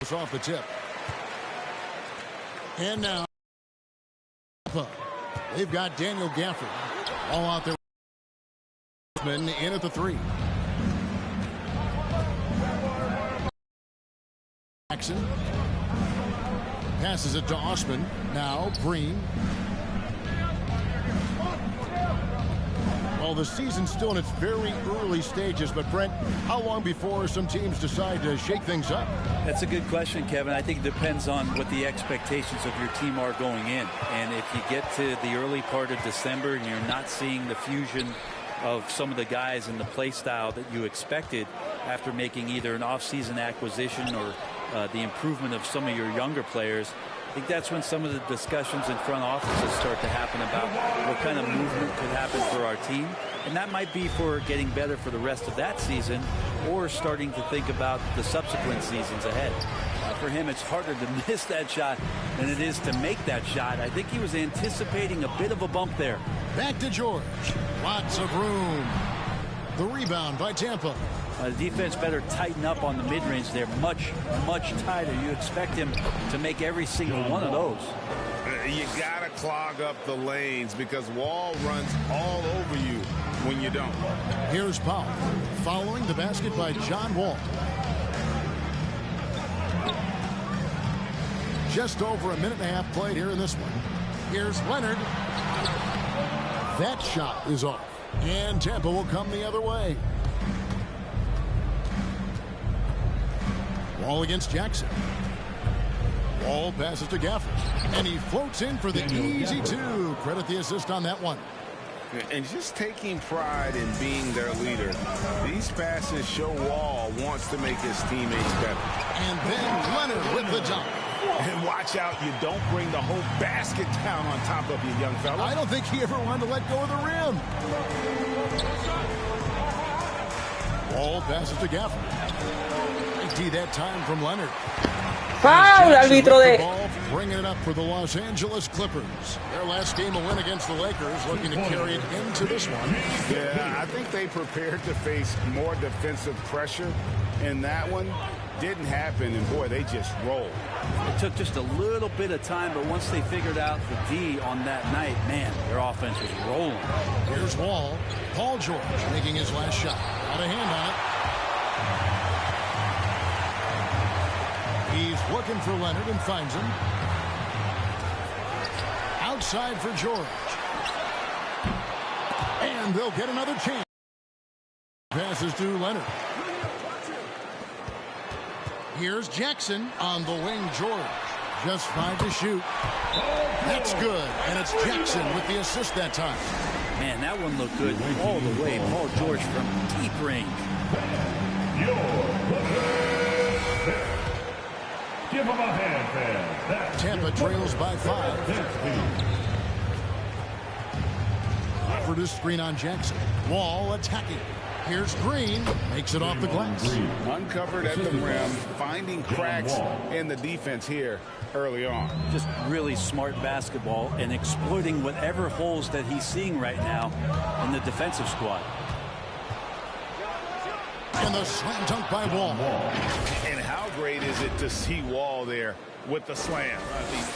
Off the tip. And now they've got Daniel Gafford all out there in at the 3. Jackson passes it to Osman. Now Green. Well, the season's still in its very early stages, but Brent, how long before some teams decide to shake things up? That's a good question, Kevin. I think it depends on what the expectations of your team are going in. And if you get to the early part of December and you're not seeing the fusion of some of the guys in the play style that you expected after making either an off-season acquisition or the improvement of some of your younger players, I think that's when some of the discussions in front offices start to happen about what kind of movement could happen for our team. And that might be for getting better for the rest of that season or starting to think about the subsequent seasons ahead. For him, it's harder to miss that shot than it is to make that shot. I think he was anticipating a bit of a bump there. Back to George. Lots of room. The rebound by Tampa. The defense better tighten up on the mid-range there. Much tighter. You expect him to make every single one of those. You got to clog up the lanes because Wall runs all over you when you don't. Here's Powell following the basket by John Wall. Just over a minute and a half played here in this one. Here's Leonard. That shot is off. And Tampa will come the other way. Wall against Jackson. Wall passes to Gafford. And he floats in for the easy 2. Credit the assist on that one. And just taking pride in being their leader. These passes show Wall wants to make his teammates better. And then Leonard with the dunk. And watch out, you don't bring the whole basket down on top of you, young fella. I don't think he ever wanted to let go of the rim. Wall passes to Gafford. D that time from Leonard. Foul, árbitro de. Bringing it up for the Los Angeles Clippers. Their last game a win against the Lakers, looking to carry it into this one. Yeah, I think they prepared to face more defensive pressure in that one. Didn't happen, and boy, they just rolled. It took just a little bit of time, but once they figured out the D on that night, man, their offense was rolling. Here's Wall. Paul George making his last shot. Got a hand on it. He's looking for Leonard and finds him. Outside for George. And they'll get another chance. Passes to Leonard. Here's Jackson on the wing. George. Just 5 to shoot. That's good. And it's Jackson with the assist that time. Man, that one looked good all the way. Paul George from deep range. Give him a hand, fans. Tampa trails by 5. Offered a screen on Jackson. Wall attacking. Here's Green. Makes it off the glass. Uncovered at the rim. Finding cracks in the defense here early on. Just really smart basketball and exploiting whatever holes that he's seeing right now in the defensive squad. And the slam dunk by Wall. And how great is it to see Wall there with the slam?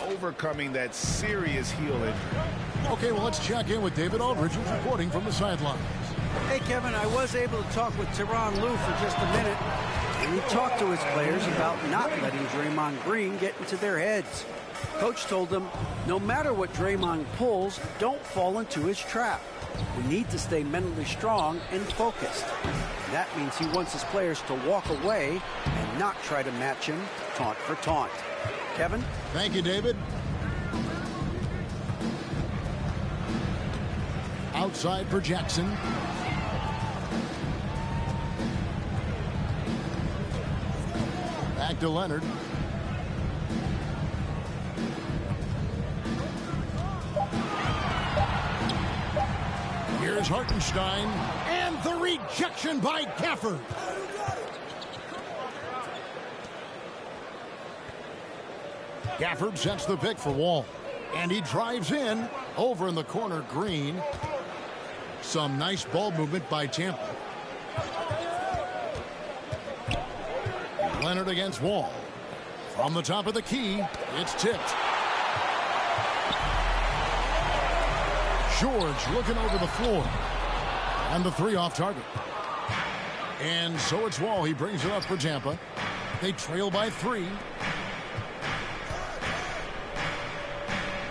Overcoming that serious heel injury. Okay, well, let's check in with David Aldridge, who's reporting from the sidelines. Hey, Kevin, I was able to talk with Tyronn Lue for just a minute. And he talked to his players about not letting Draymond Green get into their heads. Coach told them, no matter what Draymond pulls, don't fall into his trap. We need to stay mentally strong and focused. That means he wants his players to walk away and not try to match him taunt for taunt. Kevin? Thank you, David. Outside for Jackson. Back to Leonard. Here's Hartenstein. And the rejection by Gafford. Gafford sets the pick for Wall. And he drives in. Over in the corner, Green. Some nice ball movement by Tampa. Leonard against Wall. From the top of the key, it's tipped. George looking over the floor. And the 3 off target. And so it's Wall. He brings it up for Tampa. They trail by 3.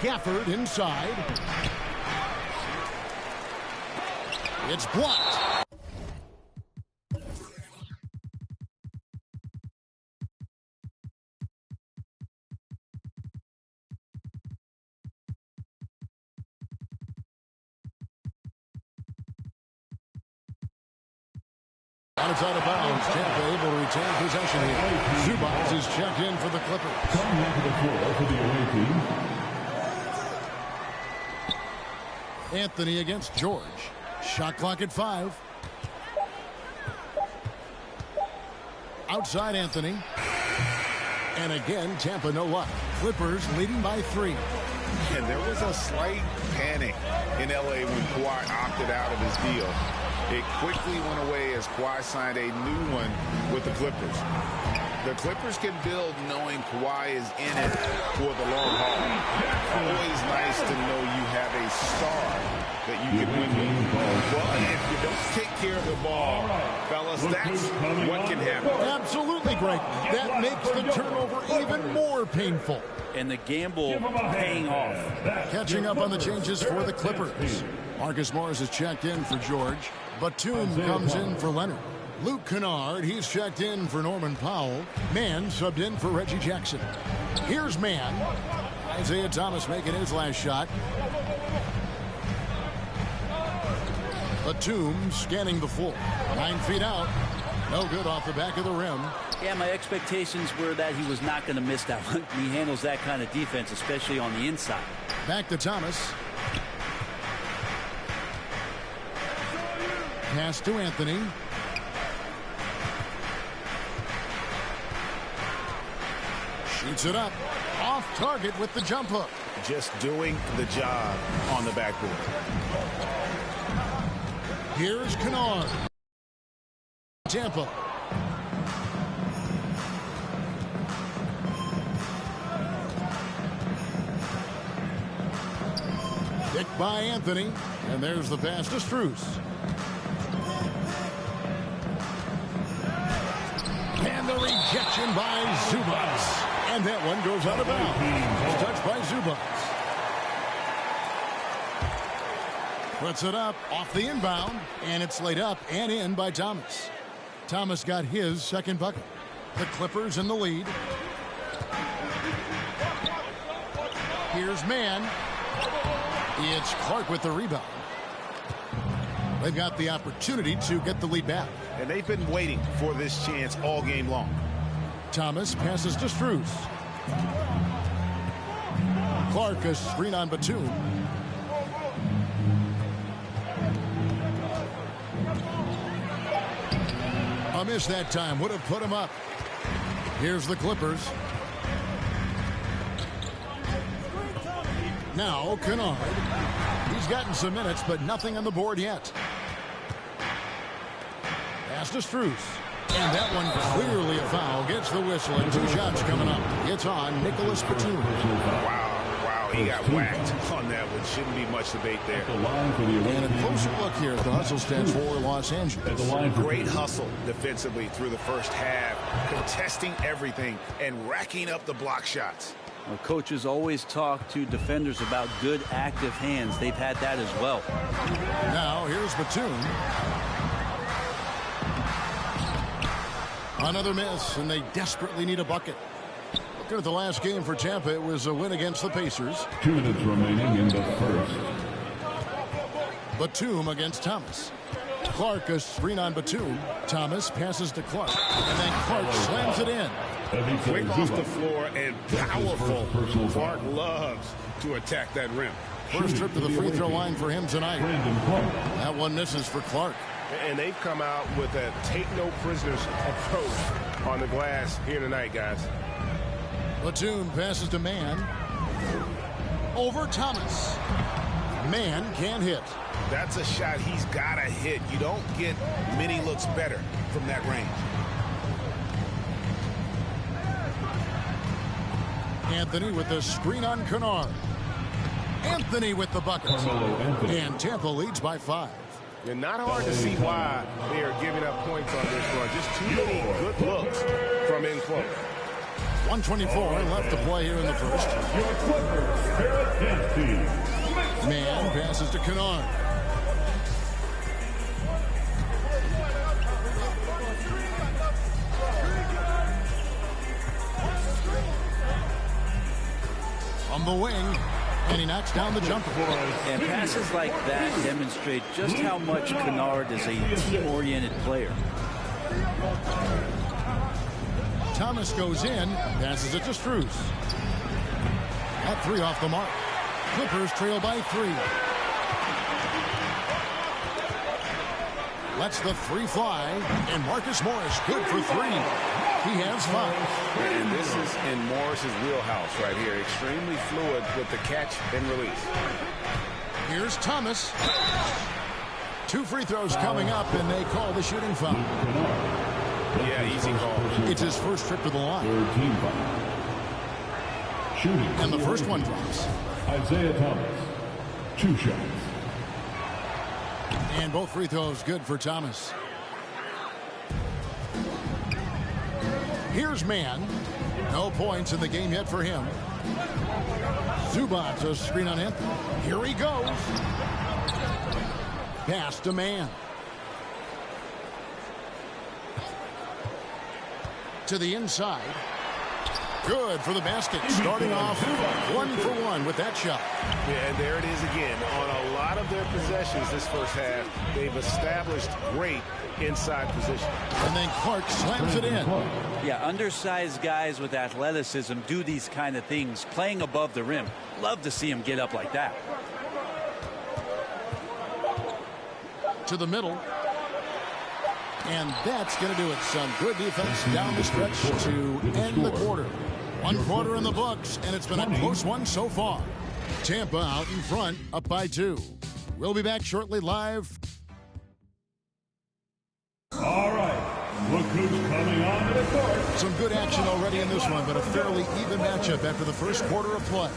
Gafford inside. It's blocked. And it's out of bounds. Tampa able to retain possession here. Zubats is checked in for the Clippers. Coming onto the floor for the away team. Anthony against George. Shot clock at 5. Outside Anthony. And again, Tampa no luck. Clippers leading by 3. And there was a slight panic in L.A. when Kawhi opted out of his deal. It quickly went away as Kawhi signed a new one with the Clippers. The Clippers can build knowing Kawhi is in it for the long haul. Always nice to know you have a star that you can win with. Well, if you don't take care of the ball, fellas, that's what can happen. Absolutely, Greg. That makes the turnover even more painful. And the gamble paying off. Catching up on the changes for the Clippers. Marcus Morris is checked in for George. Batum comes in for Leonard. Luke Kennard, he's checked in for Norman Powell. Mann subbed in for Reggie Jackson. Here's Mann. Isaiah Thomas making his last shot. Batum scanning the floor. 9 feet out. No good off the back of the rim. Yeah, my expectations were that he was not going to miss that one. He handles that kind of defense, especially on the inside. Back to Thomas. Pass to Anthony. Shoots it up. Off target with the jump hook. Just doing the job on the backboard. Here's Kennard. Tampa. Picked by Anthony. And there's the pass to Strus. And the rejection by Zubats. And that one goes out of bounds. Touched by Zubats. Puts it up off the inbound. And it's laid up and in by Thomas. Thomas got his second bucket. The Clippers in the lead. Here's Mann. It's Clark with the rebound. They've got the opportunity to get the lead back. And they've been waiting for this chance all game long. Thomas passes to Strus. Clark a screen on Batum. A miss that time. Would have put him up. Here's the Clippers. Now Kennard. He's gotten some minutes, but nothing on the board yet. Pass to Strus. And that one clearly a foul. Gets the whistle and 2 shots coming up. It's on Nicholas Batum. Wow, he got whacked on that one. Shouldn't be much debate there. And a closer look here at the hustle stats for Los Angeles. Great hustle defensively through the first half, contesting everything and racking up the block shots. Well, coaches always talk to defenders about good active hands. They've had that as well. Now here's Batum. Another miss, and they desperately need a bucket. Looking at the last game for Tampa, it was a win against the Pacers. 2 minutes remaining in the first. Batum against Thomas. Clark a screen on Batum. Thomas passes to Clark, and then Clark slams it in. Quick off the floor and powerful. Clark loves to attack that rim. First trip to the free throw line for him tonight. That one misses for Clark. And they've come out with a take-no-prisoners approach on the glass here tonight, guys. Batum passes to Mann. Over Thomas. Mann can't hit. That's a shot he's got to hit. You don't get many looks better from that range. Anthony with the screen on Kennard. Anthony with the bucket. And Tampa leads by 5. And not hard to see why they are giving up points on this run. Just too many good looks from in close. 1:24 left to play here in the first. Man passes to Kennard. On the wing, and he knocks down the jumper. And passes like that demonstrate just how much Kennard is a team-oriented player. Thomas goes in, passes it to Strus. At 3 off the mark. Clippers trail by 3. Lets the 3 fly, and Marcus Morris good for 3. He has 5. And this is in Morris's wheelhouse right here. Extremely fluid with the catch and release. Here's Thomas. 2 free throws coming up, and they call the shooting foul. Yeah, easy call. It's his first trip to the line. Third team foul. Shooting. And the first one drops. Isaiah Thomas. 2 shots. And both free throws good for Thomas. Here's Man. No points in the game yet for him. Zubac's a screen on Anthony. Here he goes. Pass to Man. To the inside. Good for the basket. Starting off 1 for 1 with that shot. Yeah, and there it is again. On a lot of their possessions this first half, they've established great inside position. And then Clark slams it in. Yeah, undersized guys with athleticism do these kind of things, playing above the rim. Love to see him get up like that. To the middle. And that's going to do it. Some good defense down the stretch to end the quarter. 1 quarter in the books, and it's been a close one so far. Tampa out in front, up by 2. We'll be back shortly live. All right. Look who's coming on to the court. Some good action already in this one, but a fairly even matchup after the first quarter of play.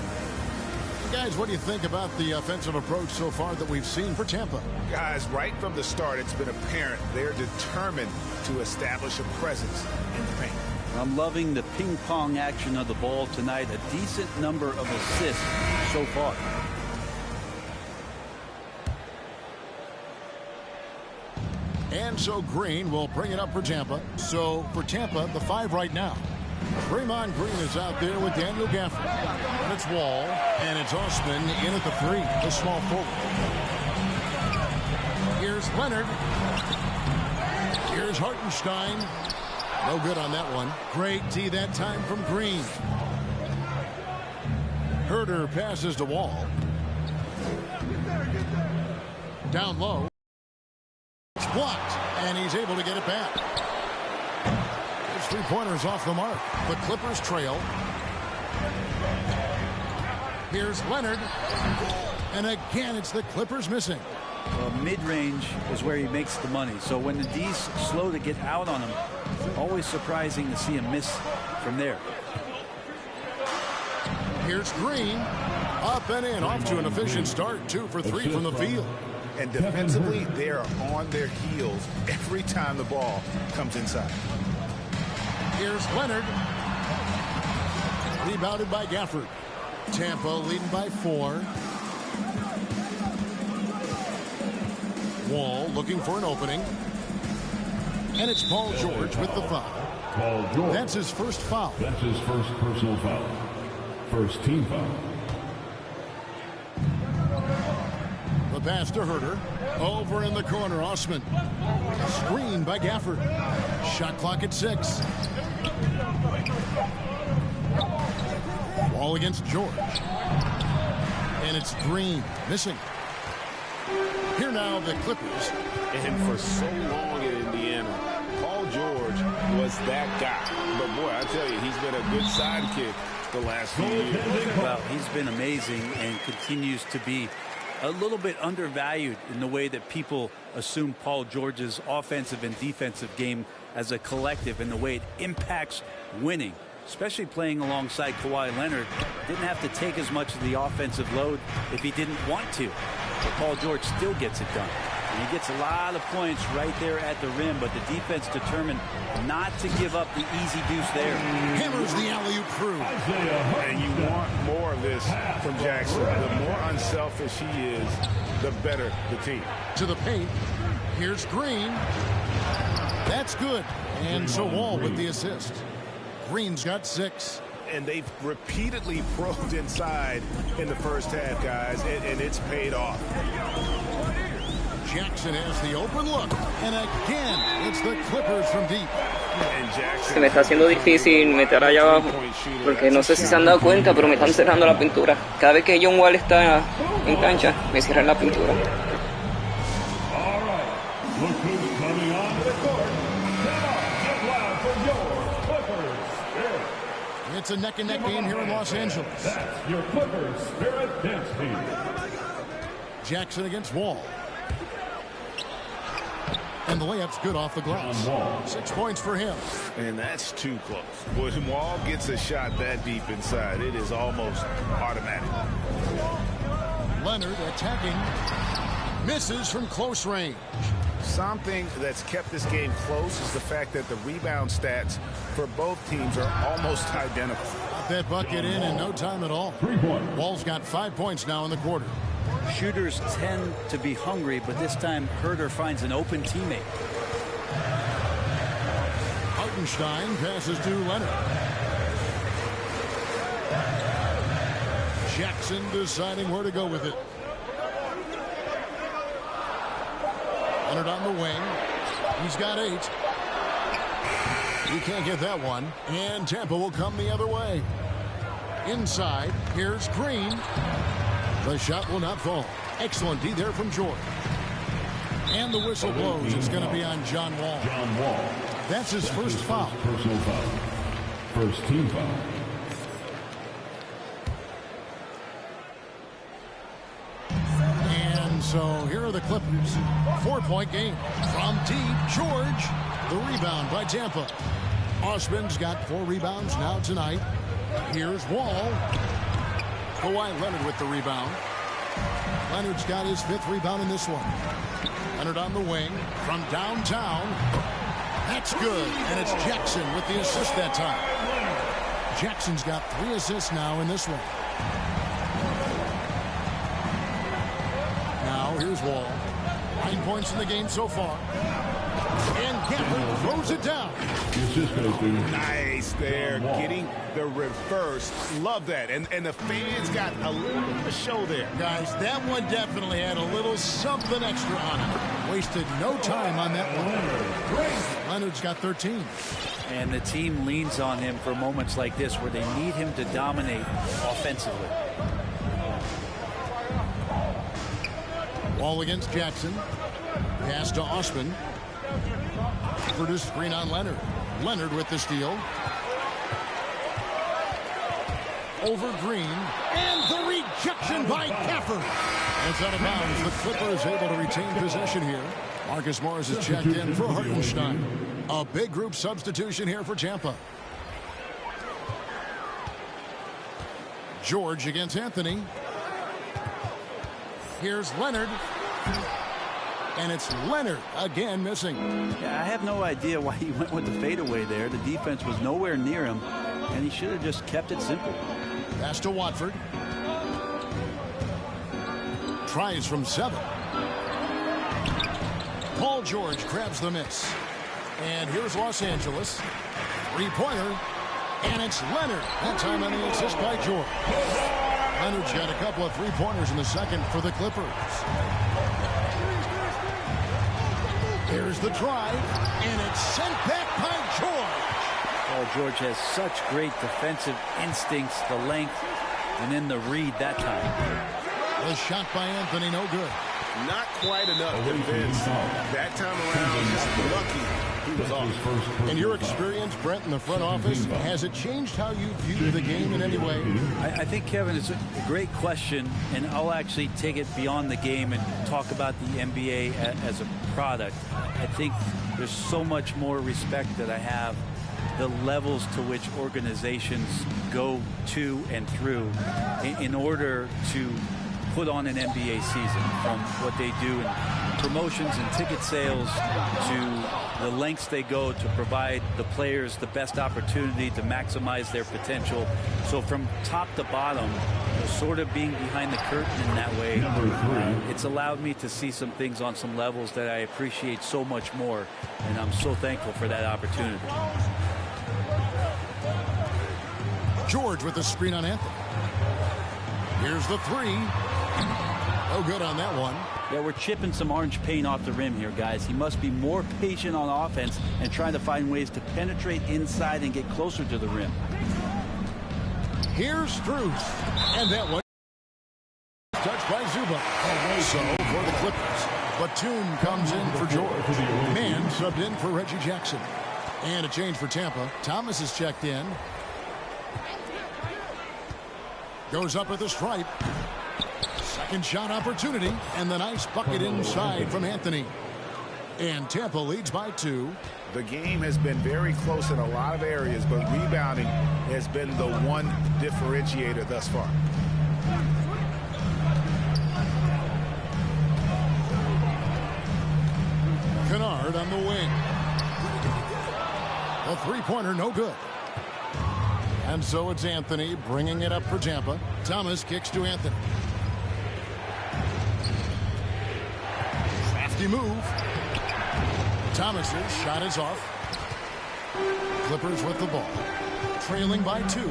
Guys, what do you think about the offensive approach so far that we've seen for Tampa? Guys, right from the start, it's been apparent they're determined to establish a presence in the paint. I'm loving the ping pong action of the ball tonight. A decent number of assists so far. And so Green will bring it up for Tampa. So for Tampa, the 5 right now. Draymond Green is out there with Daniel Gafford. And it's Wall, and it's Osman in at the 3, the small forward. Here's Leonard. Here's Hartenstein. No good on that one. Great D that time from Green. Herter passes to Wall. Down low. It's blocked, and he's able to get it back. His 3-pointers off the mark. The Clippers trail. Here's Leonard. And again, it's the Clippers missing. Well, mid-range is where he makes the money. So when the D's slow to get out on him, always surprising to see him miss from there. Here's Green. Up and in. Off to an efficient start. 2 for 3 from the field. And defensively, they are on their heels every time the ball comes inside. Here's Leonard. Rebounded by Gafford. Tampa leading by 4. Wall looking for an opening. And it's Paul George with the foul. Paul George. That's his first foul. That's his first personal foul. First team foul. The pass to Herter. Over in the corner, Osman. Screen by Gafford. Shot clock at 6. Wall against George. And it's Green missing. Here now the Clippers. And for so long in Indiana, Paul George was that guy. But boy, I tell you, he's been a good sidekick the last few years. Well, he's been amazing and continues to be a little bit undervalued in the way that people assume Paul George's offensive and defensive game as a collective and the way it impacts winning. especially playing alongside Kawhi Leonard, didn't have to take as much of the offensive load if he didn't want to. But Paul George still gets it done. And he gets a lot of points right there at the rim, but the defense determined not to give up the easy deuce there. Hammers the alley-oop through. And you want more of this from Jackson. The more unselfish he is, the better the team. To the paint. Here's Green. That's good. And so Wall with the assist. Green's got 6. And they've repeatedly probed inside in the first half, guys, and it's paid off. Jackson has the open look. And again, it's the Clippers from deep. Se me está haciendo difícil meter allá abajo, porque no sé si se han dado cuenta, pero me están cerrando la pintura. Cada vez que John Wall está en cancha, me cierran la pintura. All right, look who's coming onto the court. Come on, for your Clippers. It's a neck-and-neck game here in Los Angeles. That's your Clippers Spirit Dance Team. Jackson against Wall. And the layup's good off the glass. 6 points for him. And that's too close. When Wall gets a shot that deep inside, it is almost automatic. Leonard attacking. Misses from close range. Something that's kept this game close is the fact that the rebound stats for both teams are almost identical. Got that bucket in no time at all. 3 points. Wall's got 5 points now in the quarter. Shooters tend to be hungry, but this time Herter finds an open teammate. Hartenstein passes to Leonard. Jackson deciding where to go with it. Leonard on the wing. He's got 8. He can't get that one. And Tampa will come the other way. Inside, here's Green. The shot will not fall. Excellent D there from George. And the whistle blows. It's going to be on John Wall. John Wall. That's his first foul. Personal foul. First team foul. And so here are the Clippers. 4-point game. From deep, George. The rebound by Tampa. Osman's got 4 rebounds now tonight. Here's Wall. Kawhi Leonard with the rebound. Leonard's got his 5th rebound in this one. Leonard on the wing from downtown. That's good. And it's Jackson with the assist that time. Jackson's got 3 assists now in this one. Now here's Wall. 9 points in the game so far. And Gatlin throws it down. Nice there, getting the reverse. Love that. And the fans got a little bit of a show there. Guys, that one definitely had a little something extra on it. Wasted no time on that one. Leonard's got 13. And the team leans on him for moments like this where they need him to dominate offensively. Wall against Jackson. Pass to Osman. Produced screen on Leonard. Leonard with the steal. Over Green. And the rejection by Caffer. It's out of bounds. The Clippers able to retain possession here. Marcus Morris is checked in for Hartenstein. A big group substitution here for Tampa. George against Anthony. Here's Leonard. And it's Leonard again missing. Yeah, I have no idea why he went with the fadeaway there. The defense was nowhere near him, and he should have just kept it simple. Pass to Watford. Tries from 7. Paul George grabs the miss. And here's Los Angeles. 3-pointer. And it's Leonard. That time on the assist by George. Leonard's got a couple of 3-pointers in the second for the Clippers. Here's the drive, and it's sent back by George. Paul George has such great defensive instincts, the length, and then the read that time. The shot by Anthony, no good. Not quite enough defense. That time around, just lucky he was off. In your experience, Brent, in the front office, has it changed how you view the game in any way? I think, Kevin, it's a great question, and I'll actually take it beyond the game and talk about the NBA as a product. I think there's so much more respect that I have the levels to which organizations go to and through in order to put on an NBA season, from what they do in promotions and ticket sales to the lengths they go to provide the players the best opportunity to maximize their potential. So from top to bottom, sort of being behind the curtain in that way, it's allowed me to see some things on some levels that I appreciate so much more, and I'm so thankful for that opportunity. George with the screen on Anthony. Here's the three. No good on that one. Yeah, we're chipping some orange paint off the rim here, guys. He must be more patient on offense and trying to find ways to penetrate inside and get closer to the rim. Here's Strus. And that one touched by Zubac. So for the Clippers, Batum comes in for George. Mann subbed in for Reggie Jackson. And a change for Tampa. Thomas is checked in. Goes up at the stripe. Second shot opportunity, and the nice bucket inside from Anthony. And Tampa leads by 2. The game has been very close in a lot of areas, but rebounding has been the one differentiator thus far. Kennard on the wing. The three-pointer no good. And so it's Anthony bringing it up for Tampa. Thomas kicks to Anthony. Crafty move. Thomas's shot is off. Clippers with the ball. Trailing by 2.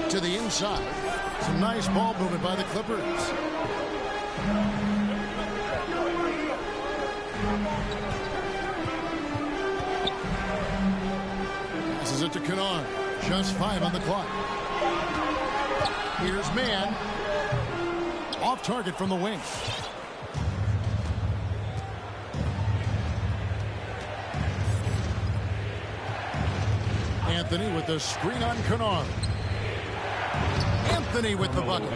To the inside. Some nice ball movement by the Clippers. Passes it to Kennard. Just 5 on the clock. Here's Mann. Off target from the wing. Anthony with the screen on Kennard. Anthony with the bucket.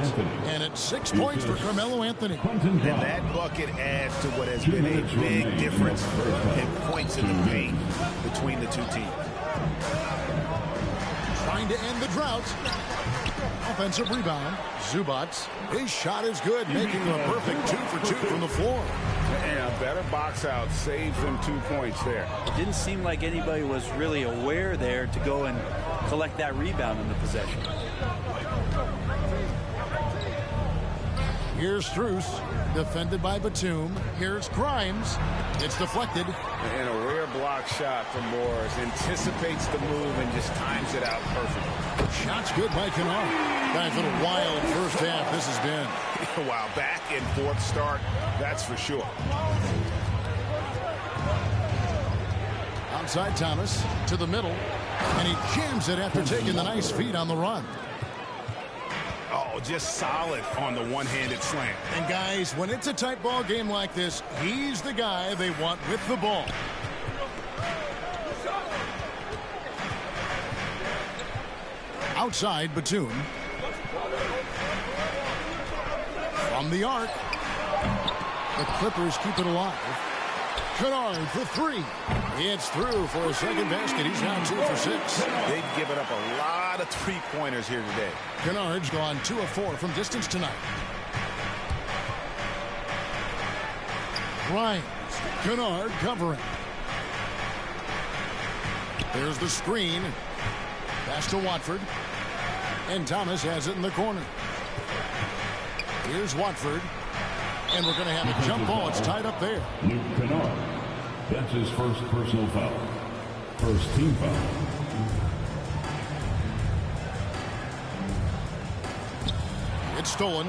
And it's 6 points for Carmelo Anthony. And that bucket adds to what has been a big difference in points in the paint between the two teams. Trying to end the drought. Offensive rebound. Zubac. His shot is good, making a perfect 2 for 2 from the floor. And a better box out saves them 2 points there. It didn't seem like anybody was really aware there to go and collect that rebound in the possession. Here's Strus, defended by Batum. Here's Grimes. It's deflected. And a rare block shot from Morris. Anticipates the move and just times it out perfectly. Shot's good by Kennard. Guys, a little wild first half this has been. Wow, back and forth start, that's for sure. Outside Thomas to the middle. And he jams it after taking the nice feed on the run. Oh, just solid on the one-handed slam. And guys, when it's a tight ball game like this, he's the guy they want with the ball. Outside Batum. From the arc. The Clippers keep it alive. Kennard for 3. It's through for a second basket. He's now 2 for 6. They've given up a lot of three-pointers here today. Kennard's gone 2 of 4 from distance tonight. Grimes. Kennard covering. There's the screen. Pass to Watford. And Thomas has it in the corner. Here's Watford. And we're going to have a jump ball. It's tied up there. Luke Kennard. That's his first personal foul. First team foul. It's stolen.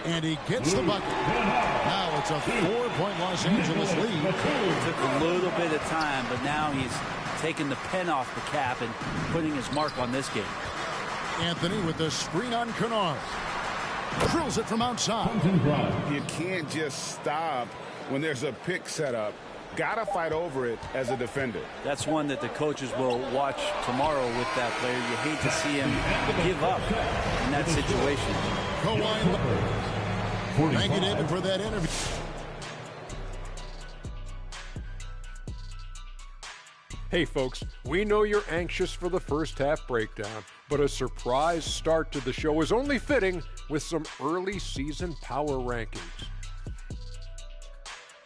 And he gets the bucket. Now it's a 4-point Los Angeles lead. It took a little bit of time, but now he's taking the pen off the cap and putting his mark on this game. Anthony with the screen on Kennard. Drills it from outside. You can't just stop when there's a pick set up. Gotta fight over it as a defender. That's one that the coaches will watch tomorrow with that player. You hate to see him give up in that situation. Kawhi. Thank you, David, for that interview. Hey folks, we know you're anxious for the first half breakdown, but a surprise start to the show is only fitting with some early season power rankings.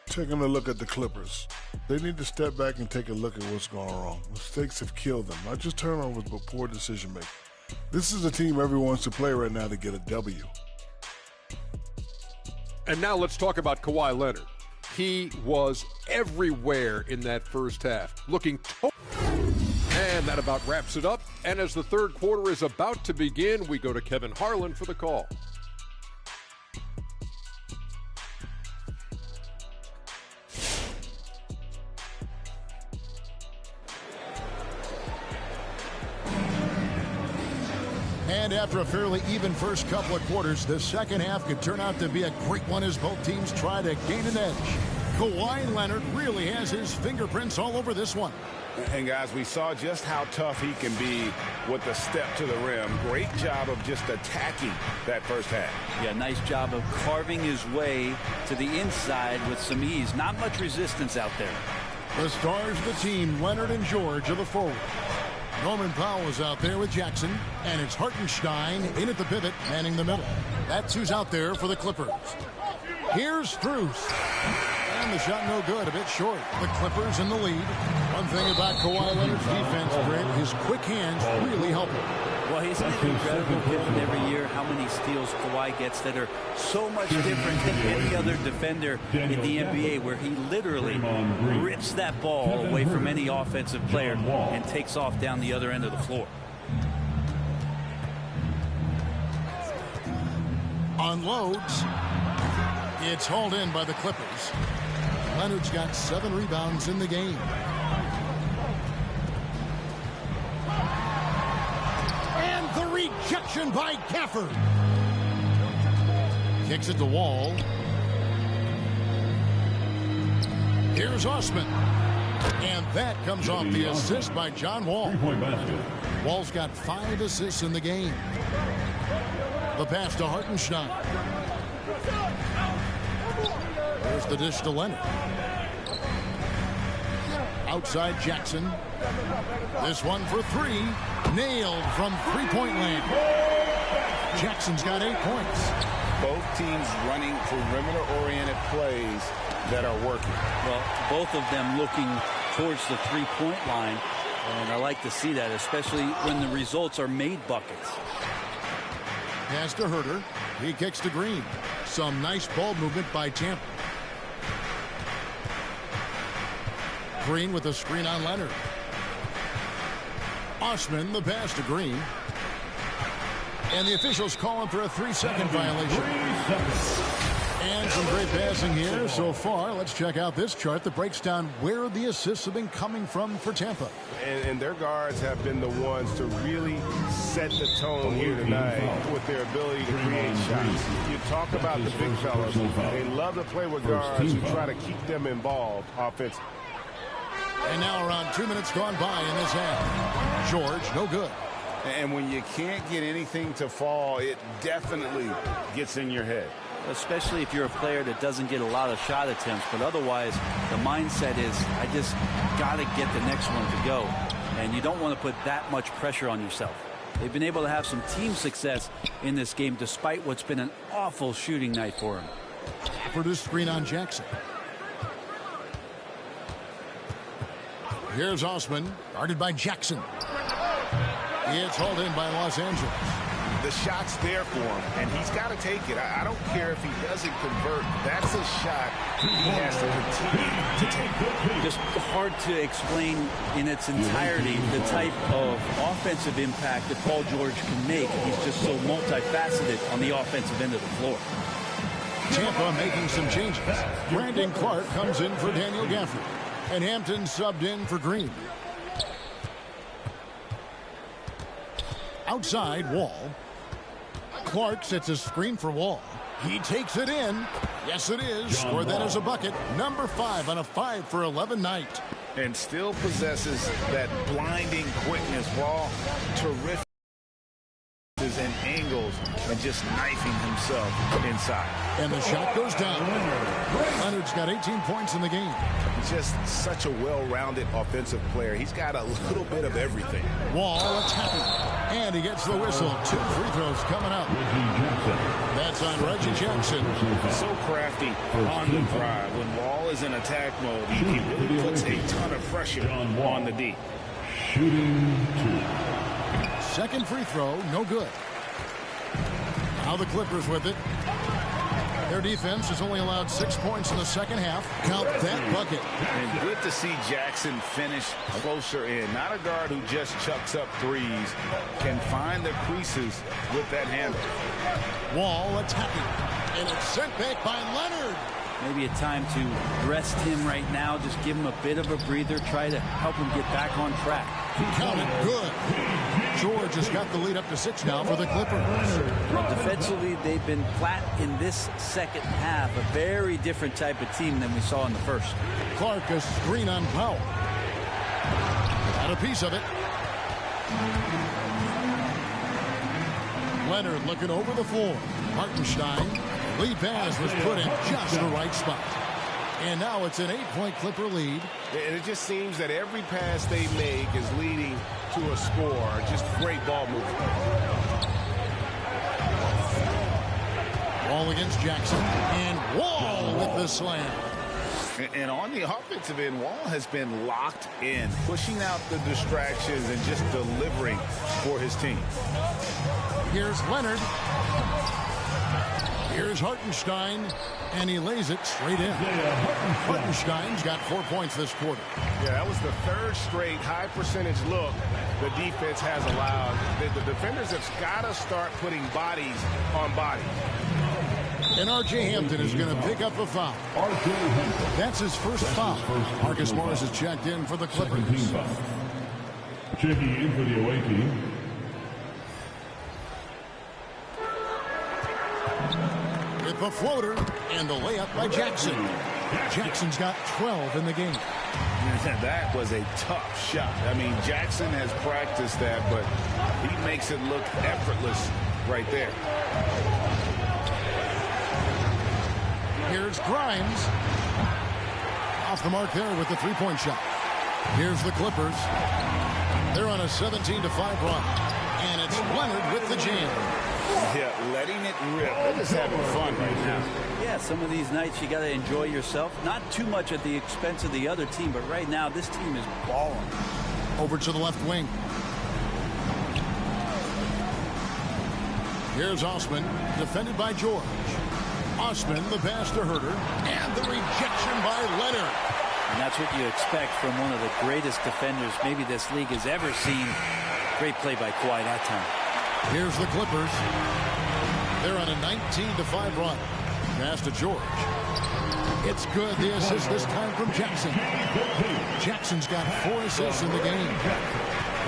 Taking a look at the Clippers, they need to step back and take a look at what's going wrong. Mistakes have killed them, not just turnovers, but poor decision making. This is a team everyone wants to play right now to get a W. And now let's talk about Kawhi Leonard. He was everywhere in that first half, looking and that about wraps it up. And as the third quarter is about to begin, we go to Kevin Harlan for the call. And after a fairly even first couple of quarters, the second half could turn out to be a great one as both teams try to gain an edge. Kawhi Leonard really has his fingerprints all over this one. And guys, we saw just how tough he can be with the step to the rim. Great job of just attacking that first half. Yeah, nice job of carving his way to the inside with some ease. Not much resistance out there. The stars of the team, Leonard and George, are the forwards. Norman Powell is out there with Jackson, and it's Hartenstein in at the pivot, manning the middle. That's who's out there for the Clippers. Here's Strus. And the shot no good, a bit short. The Clippers in the lead. One thing about Kawhi Leonard's defense, Greg, his quick hands really help him. Well, isn't it incredible, given every year how many steals Kawhi gets that are so much different than any other defender in the NBA, where he literally rips that ball away from any offensive player and takes off down the other end of the floor. Unloads. It's hauled in by the Clippers. Leonard's got 7 rebounds in the game. And the rejection by Gafford. Kicks it to Wall. Here's Osman. And that comes off the assist by John Wall. Wall's got 5 assists in the game. The pass to Hartenstein. There's the dish to Leonard. Outside Jackson. This one for 3. Nailed from three-point land. Jackson's got 8 points. Both teams running perimeter-oriented plays that are working. Well, both of them looking towards the three-point line. And I like to see that, especially when the results are made buckets. Pass to Herter. He kicks to Green. Some nice ball movement by Tampa. Green with a screen on Leonard. Osman, the pass to Green. And the officials calling for a 3-second violation. And some great passing here so far. Let's check out this chart that breaks down where the assists have been coming from for Tampa. And their guards have been the ones to really set the tone here tonight with their ability to create shots. You talk about the big fellas. They love to play with guards who try to keep them involved offensively. And now around 2 minutes gone by in this half. George, no good. And when you can't get anything to fall, it definitely gets in your head. Especially if you're a player that doesn't get a lot of shot attempts, but otherwise the mindset is, I just got to get the next one to go. And you don't want to put that much pressure on yourself. They've been able to have some team success in this game despite what's been an awful shooting night for him. For this screen on Jackson. Here's Osman, guarded by Jackson. It's hauled in by Los Angeles. The shot's there for him, and he's got to take it. I don't care if he doesn't convert. That's a shot he has to continue to take. Just hard to explain in its entirety the type of offensive impact that Paul George can make. He's just so multifaceted on the offensive end of the floor. Tampa making some changes. Brandon Clark comes in for Daniel Gafford. And Hampton subbed in for Green. Outside, Wall. Clark sets a screen for Wall. He takes it in. Yes, it is. Scored that as a bucket. Number 5 on a 5 for 11 night. And still possesses that blinding quickness. Wall, terrific and angles, and just knifing himself inside. And the shot goes down. Leonard's got 18 points in the game. just such a well-rounded offensive player. He's got a little bit of everything. Wall attacking. And he gets the whistle. 2 free throws coming up. That's on Reggie Jackson. So crafty on the drive. When Wall is in attack mode, he really puts a ton of pressure on the D. Shooting 2. Second free throw, no good. Now the Clippers with it. Their defense has only allowed 6 points in the second half. Count that bucket. And good to see Jackson finish closer in. Not a guard who just chucks up threes. Can find the creases with that handle. Wall attacking. And it's sent back by Leonard. Maybe a time to rest him right now. Just give him a bit of a breather. Try to help him get back on track. Count it. Good. George has got the lead up to 6 now for the Clippers. Well, defensively, they've been flat in this second half. A very different type of team than we saw in the first. Clark, a screen on Powell. Got a piece of it. Leonard looking over the floor. Hartenstein. Lead pass was put in just the right spot. And now it's an 8-point Clipper lead. And it just seems that every pass they make is leading to a score. Just great ball movement. Wall against Jackson. And Wall with the slam. And on the offensive end, Wall has been locked in, pushing out the distractions and just delivering for his team. Here's Leonard. Here's Hartenstein, and he lays it straight in. Hartenstein's got 4 points this quarter. Yeah, that was the third straight high percentage look the defense has allowed. The defenders have got to start putting bodies on bodies. And R.J. Hampton is going to pick up a foul. That's his first foul. Marcus Morris is checked in for the Clippers. Checking in for the away team. With the floater and the layup by Jackson. Jackson's got 12 in the game. That was a tough shot. I mean, Jackson has practiced that, but he makes it look effortless right there. Here's Grimes. Off the mark there with the three-point shot. Here's the Clippers. They're on a 17-5 run. And it's Leonard with the jam. Yeah, letting it rip. They're just having fun right now. Yeah, some of these nights you got to enjoy yourself. Not too much at the expense of the other team, but right now this team is balling. Over to the left wing. Here's Osman, defended by George. Osman, the pass to Herter, and the rejection by Leonard. And that's what you expect from one of the greatest defenders maybe this league has ever seen. Great play by Kawhi that time. Here's the Clippers. They're on a 19-5 run. Pass to George. It's good. The assist this time from Jackson. Jackson's got 4 assists in the game.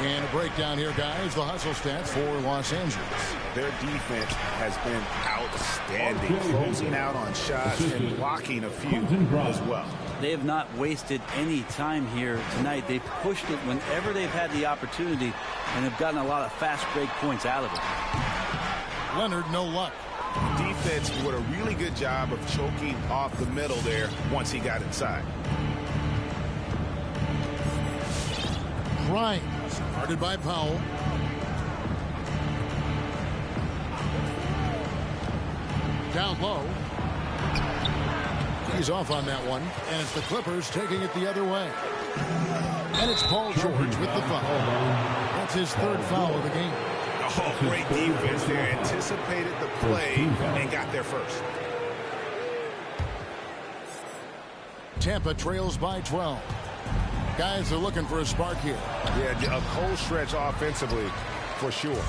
And a breakdown here, guys. The hustle stats for Los Angeles. Their defense has been outstanding, closing out on shots and blocking a few as well. They have not wasted any time here tonight. They've pushed it whenever they've had the opportunity and have gotten a lot of fast break points out of it. Leonard, no luck. Defense did a really good job of choking off the middle there once he got inside. Grimes, guarded by Powell. Down low. He's off on that one, and it's the Clippers taking it the other way. And it's Paul George with the foul. That's his 3rd foul of the game. Oh, great defense there. Anticipated the play and got there first. Tampa trails by 12. Guys are looking for a spark here. Yeah, a cold stretch offensively for sure.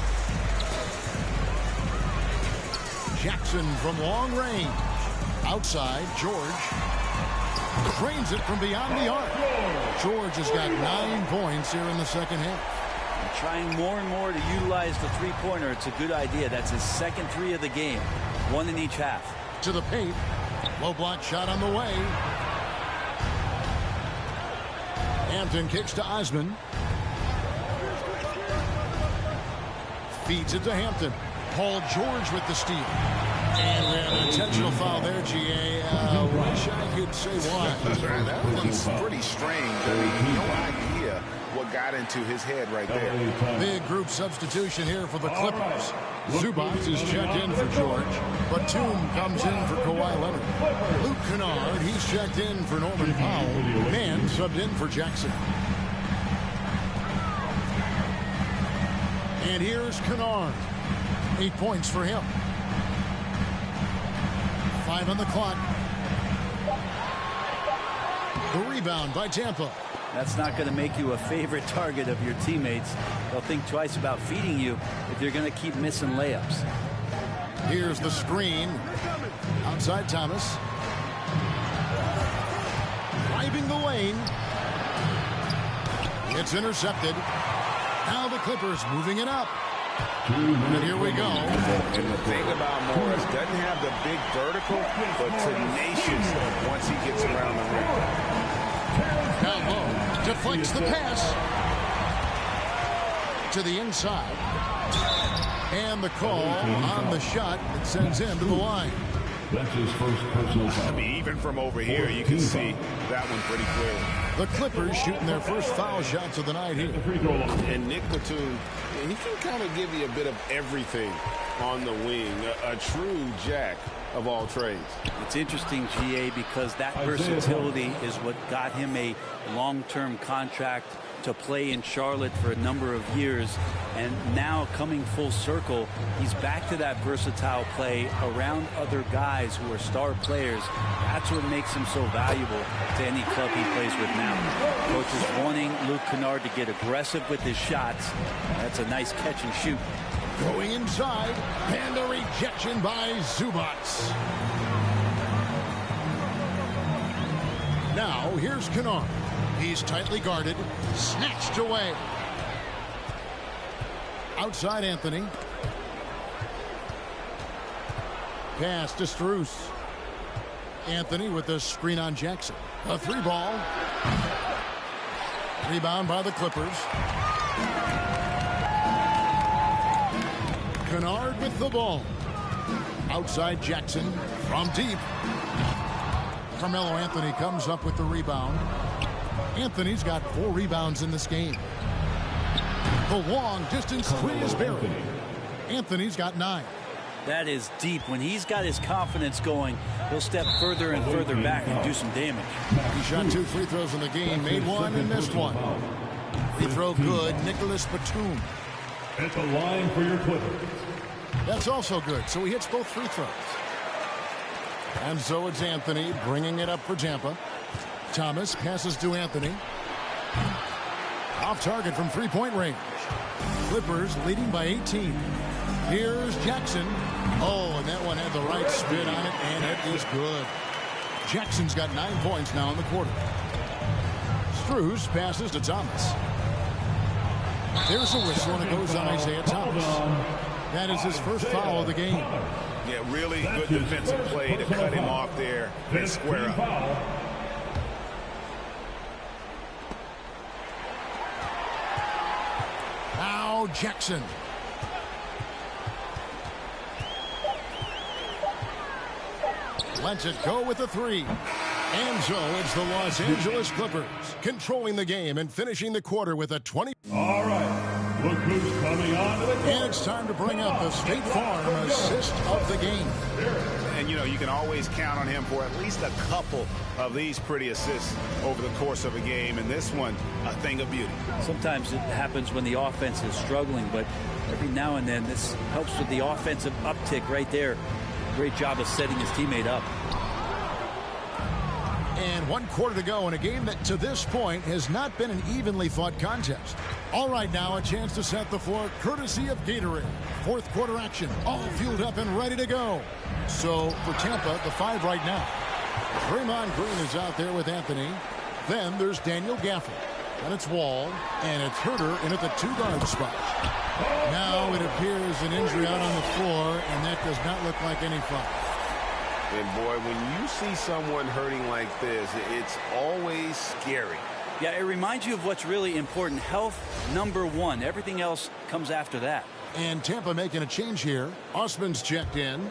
Jackson from long range. Outside, George cranes it from beyond the arc. George has got 9 points here in the second half. And trying more and more to utilize the three-pointer. It's a good idea. That's his second 3 of the game. 1 in each half. To the paint. Low block shot on the way. Hampton kicks to Osman. Feeds it to Hampton. Paul George with the steal. And we have an intentional foul there, GA. Wish I could say why. That was pretty strange. I mean, no idea what got into his head right there. Big group substitution here for the Clippers. Zubac is checked in for George. Batum comes in for Kawhi Leonard. Luke Kennard, he's checked in for Norman Powell. Mann subbed in for Jackson. And here's Kennard. 8 points for him. 5 on the clock. The rebound by Tampa. That's not going to make you a favorite target of your teammates. They'll think twice about feeding you if you're going to keep missing layups. Here's the screen. Outside Thomas. Driving the lane. It's intercepted. Now the Clippers moving it up. And here we go. And the thing about Morris, doesn't have the big vertical, but tenacious once he gets around the rim. Down low, deflects the pass to the inside. And the call on the shot that sends him to the line. That's his first personal foul. I mean, even from over here, you can see that one pretty clearly. The Clippers shooting their first foul shots of the night here. And Nick Batum, he can kind of give you a bit of everything on the wing. A true jack of all trades. It's interesting, GA, because that versatility is what got him a long-term contract to play in Charlotte for a number of years. And now coming full circle, he's back to that versatile play around other guys who are star players. That's what makes him so valuable to any club he plays with now. Coach is wanting Luke Kennard to get aggressive with his shots. That's a nice catch and shoot. Going inside, and a rejection by Zubac. Now, here's Kennard. He's tightly guarded, snatched away. Outside Anthony. Pass to Strus. Anthony with the screen on Jackson. A 3-ball. Rebound by the Clippers. Kennard with the ball. Outside Jackson from deep. Carmelo Anthony comes up with the rebound. Anthony's got 4 rebounds in this game. The long distance three is buried. Anthony's got 9. That is deep. When he's got his confidence going, he'll step further and further back and do some damage. He shot 2 free throws in the game, made 1 and missed 1. Free throw good, Nicholas Batum. At the line for your Clippers. That's also good, so he hits both free throws. And so it's Anthony bringing it up for Tampa. Thomas passes to Anthony. Off target from 3-point range. Clippers leading by 18. Here's Jackson. Oh, and that one had the right spin on it, and it is good. Jackson's got 9 points now in the quarter. Strus passes to Thomas. There's a whistle, and it goes on Isaiah Thomas. That is his first foul of the game. Yeah, really good defensive play to cut him off there and square up. Now Jackson. Lets it go with the 3. And so it's the Los Angeles Clippers controlling the game and finishing the quarter with a 20. All right, look who's coming on to the court. And it's time to bring up the State Farm assist of the game. And, you know, you can always count on him for at least a couple of these pretty assists over the course of a game. And this one, a thing of beauty. Sometimes it happens when the offense is struggling, but every now and then this helps with the offensive uptick right there. Great job of setting his teammate up. And 1 quarter to go in a game that to this point has not been an evenly fought contest. All right, now a chance to set the floor courtesy of Gatorade. 4th quarter action, all fueled up and ready to go. So for Tampa, the 5 right now. Draymond Green is out there with Anthony. Then there's Daniel Gafford. And it's Wall, and it's Herter in at the 2-guard spot. Now it appears an injury out on the floor, and that does not look like any foul. And boy, when you see someone hurting like this, it's always scary. Yeah, it reminds you of what's really important. Health, number 1. Everything else comes after that. And Tampa making a change here. Osman's checked in.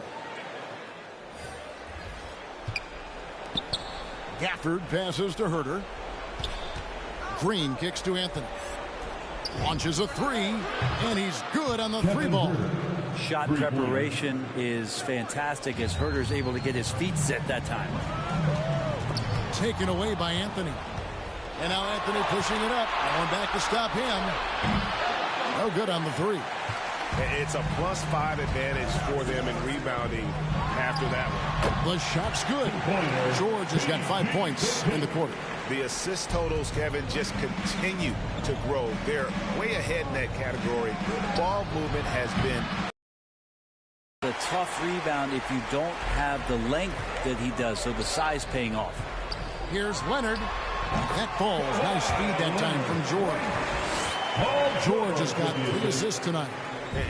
Gafford passes to Herter. Green kicks to Anthony. Launches a three, and he's good on the three ball. Shot preparation is fantastic as Herter's able to get his feet set that time. Taken away by Anthony. And now Anthony pushing it up. Going back to stop him. No good on the three. It's a +5 advantage for them in rebounding after that one. The shot's good. George has got 5 points in the quarter. The assist totals, Kevin, just continue to grow. They're way ahead in that category. Ball movement has been a tough rebound if you don't have the length that he does, so the size paying off. Here's Leonard. That falls. Nice feed that time from George. George has got 3 assists tonight.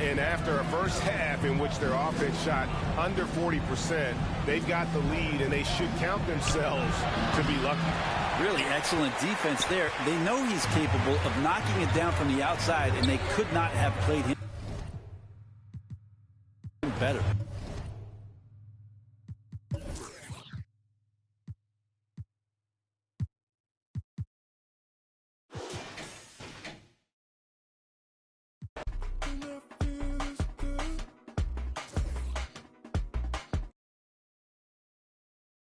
And after a first half in which their offense shot under 40%, they've got the lead, and they should count themselves to be lucky. Really excellent defense there. They know he's capable of knocking it down from the outside, and they could not have played him better.